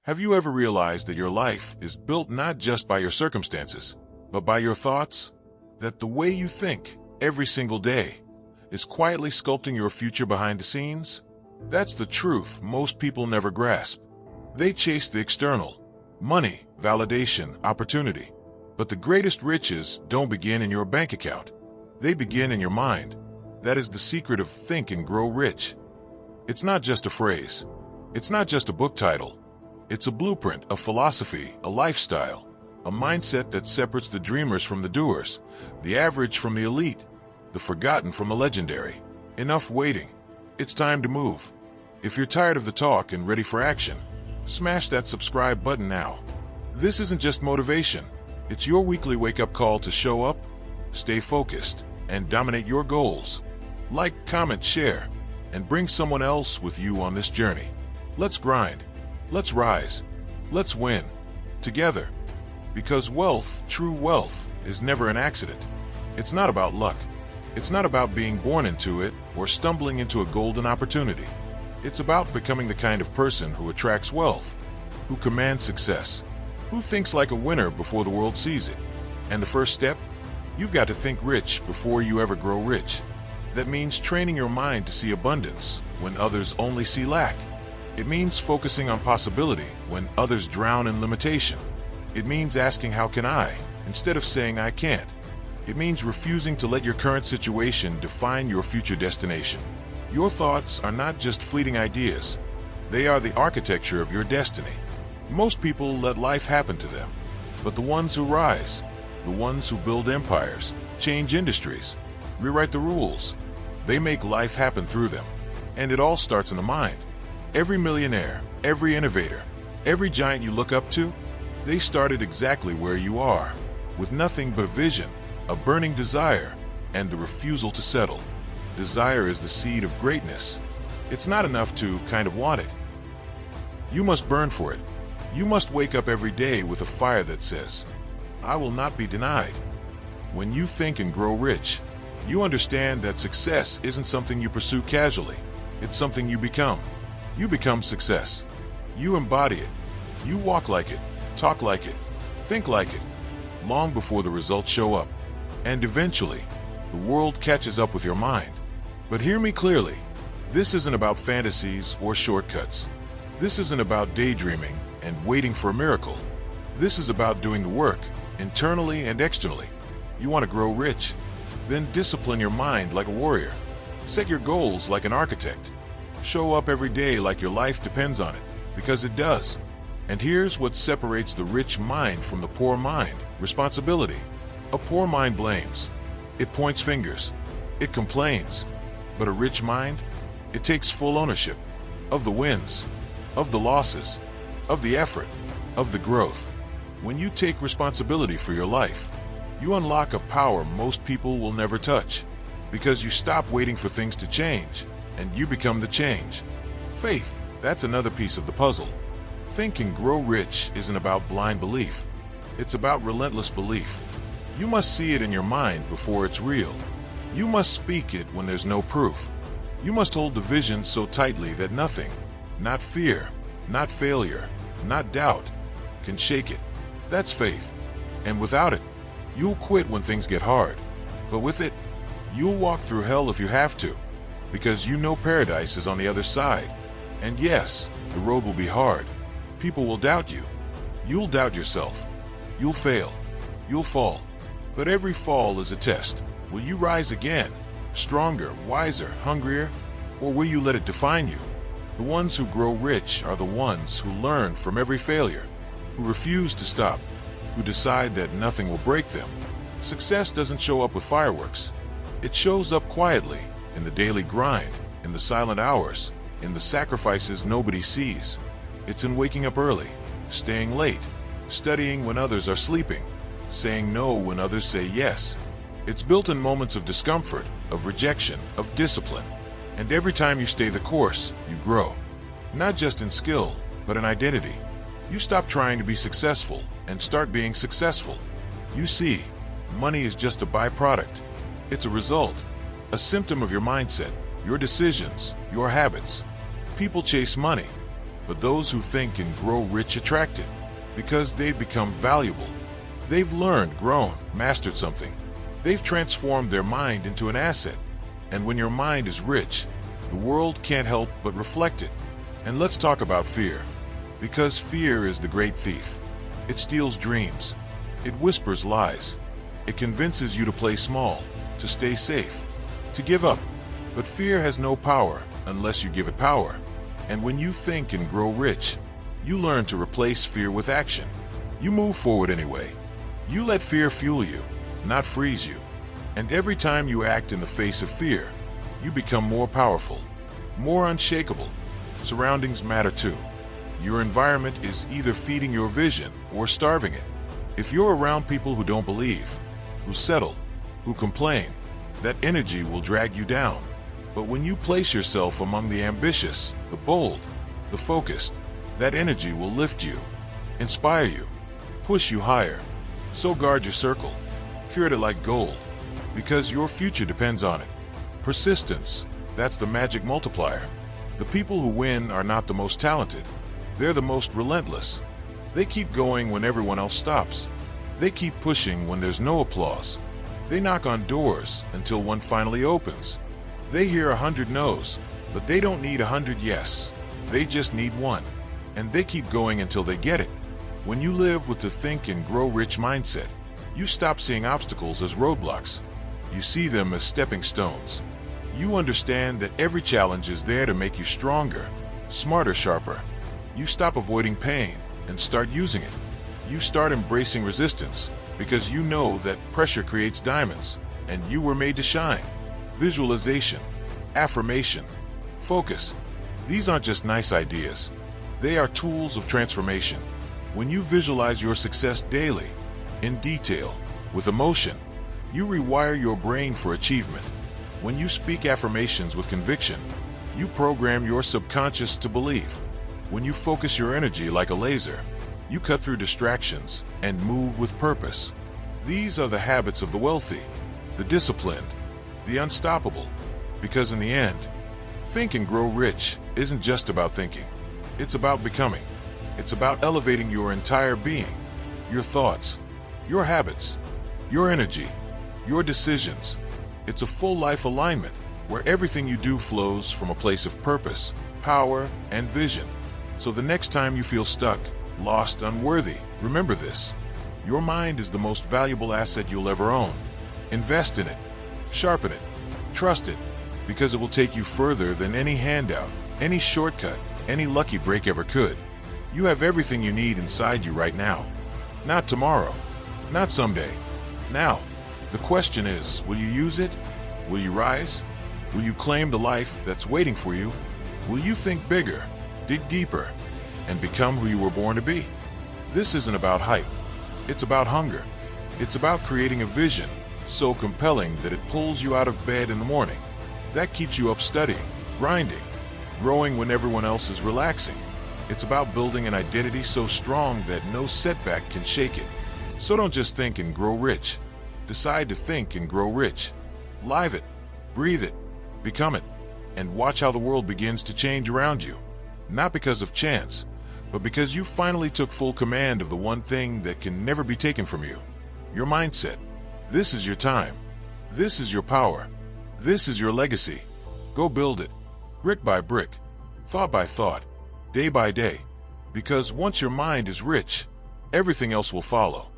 Have you ever realized that your life is built not just by your circumstances, but by your thoughts? That the way you think every single day is quietly sculpting your future behind the scenes? That's the truth most people never grasp. They chase the external, money, validation, opportunity. But the greatest riches don't begin in your bank account. They begin in your mind. That is the secret of Think and Grow Rich. It's not just a phrase. It's not just a book title. It's a blueprint, a philosophy, a lifestyle, a mindset that separates the dreamers from the doers, the average from the elite, the forgotten from the legendary. Enough waiting. It's time to move. If you're tired of the talk and ready for action, smash that subscribe button now. This isn't just motivation. It's your weekly wake-up call to show up, stay focused, and dominate your goals. Like, comment, share, and bring someone else with you on this journey. Let's grind. Let's rise. Let's win. Together. Because wealth, true wealth, is never an accident. It's not about luck. It's not about being born into it or stumbling into a golden opportunity. It's about becoming the kind of person who attracts wealth, who commands success, who thinks like a winner before the world sees it. And the first step? You've got to think rich before you ever grow rich. That means training your mind to see abundance when others only see lack. It means focusing on possibility when others drown in limitation. It means asking how can I, instead of saying I can't. It means refusing to let your current situation define your future destination. Your thoughts are not just fleeting ideas. They are the architecture of your destiny. Most people let life happen to them. But the ones who rise, the ones who build empires, change industries, rewrite the rules, they make life happen through them. And it all starts in the mind. Every millionaire, every innovator, every giant you look up to, they started exactly where you are, with nothing but vision, a burning desire, and the refusal to settle. Desire is the seed of greatness. It's not enough to kind of want it. You must burn for it. You must wake up every day with a fire that says, I will not be denied. When you think and grow rich, you understand that success isn't something you pursue casually. It's something you become. You become success. You embody it. You walk like it, talk like it, think like it, long before the results show up. And eventually, the world catches up with your mind. But hear me clearly. This isn't about fantasies or shortcuts. This isn't about daydreaming and waiting for a miracle. This is about doing the work, internally and externally. You want to grow rich? Then discipline your mind like a warrior. Set your goals like an architect. Show up every day like your life depends on it, because it does. And here's what separates the rich mind from the poor mind: responsibility. A poor mind blames. It points fingers. It complains. But a rich mind, it takes full ownership of the wins, of the losses, of the effort, of the growth. When you take responsibility for your life, you unlock a power most people will never touch, because you stop waiting for things to change, and you become the change. Faith, that's another piece of the puzzle. Think and Grow Rich isn't about blind belief. It's about relentless belief. You must see it in your mind before it's real. You must speak it when there's no proof. You must hold the vision so tightly that nothing, not fear, not failure, not doubt, can shake it. That's faith. And without it, you'll quit when things get hard. But with it, you'll walk through hell if you have to, because you know paradise is on the other side. And yes, the road will be hard. People will doubt you. You'll doubt yourself. You'll fail. You'll fall. But every fall is a test. Will you rise again, stronger, wiser, hungrier, or will you let it define you? The ones who grow rich are the ones who learn from every failure, who refuse to stop, who decide that nothing will break them. Success doesn't show up with fireworks. It shows up quietly, in the daily grind, in the silent hours, in the sacrifices nobody sees. It's in waking up early, staying late, studying when others are sleeping, saying no when others say yes. It's built in moments of discomfort, of rejection, of discipline. And every time you stay the course, you grow. Not just in skill, but in identity. You stop trying to be successful and start being successful. You see, money is just a byproduct. It's a result, a symptom of your mindset, your decisions, your habits. People chase money. but those who think and grow rich attract it, because they've become valuable. They've learned, grown, mastered something. They've transformed their mind into an asset. And when your mind is rich, the world can't help but reflect it. And let's talk about fear. Because fear is the great thief. It steals dreams. It whispers lies. It convinces you to play small, to stay safe, to give up. But fear has no power unless you give it power. And when you think and grow rich, you learn to replace fear with action. You move forward anyway. You let fear fuel you, not freeze you. And every time you act in the face of fear, you become more powerful, more unshakable. Surroundings matter too. Your environment is either feeding your vision or starving it. If you're around people who don't believe, who settle, who complain, that energy will drag you down. But when you place yourself among the ambitious, the bold, the focused, that energy will lift you, inspire you, push you higher. So guard your circle, curate it like gold, because your future depends on it. Persistence, that's the magic multiplier. The people who win are not the most talented. They're the most relentless. They keep going when everyone else stops. They keep pushing when there's no applause. They knock on doors until one finally opens. They hear 100 no's, but they don't need 100 yes. They just need one. And they keep going until they get it. When you live with the think and grow rich mindset, you stop seeing obstacles as roadblocks. You see them as stepping stones. You understand that every challenge is there to make you stronger, smarter, sharper. You stop avoiding pain and start using it. You start embracing resistance because you know that pressure creates diamonds and you were made to shine. Visualization, affirmation, focus. These aren't just nice ideas. They are tools of transformation. When you visualize your success daily, in detail, with emotion, you rewire your brain for achievement. When you speak affirmations with conviction, you program your subconscious to believe. When you focus your energy like a laser, you cut through distractions and move with purpose. These are the habits of the wealthy, the disciplined, the unstoppable. Because in the end, think and grow rich isn't just about thinking. It's about becoming. It's about elevating your entire being, your thoughts, your habits, your energy, your decisions. It's a full life alignment where everything you do flows from a place of purpose, power, and vision. So the next time you feel stuck, lost, unworthy, remember this. Your mind is the most valuable asset you'll ever own. Invest in it, sharpen it, trust it, because it will take you further than any handout, any shortcut, any lucky break ever could. You have everything you need inside you right now. Not tomorrow, not someday, now. The question is, will you use it? Will you rise? Will you claim the life that's waiting for you? Will you think bigger, dig deeper, and become who you were born to be? This isn't about hype. It's about hunger. It's about creating a vision so compelling that it pulls you out of bed in the morning. That keeps you up studying, grinding, growing when everyone else is relaxing. It's about building an identity so strong that no setback can shake it. So don't just think and grow rich. Decide to think and grow rich. Live it, breathe it, become it, and watch how the world begins to change around you. Not because of chance, but because you finally took full command of the one thing that can never be taken from you, your mindset. This is your time. This is your power. This is your legacy. Go build it, brick by brick, thought by thought, day by day. Because once your mind is rich, everything else will follow.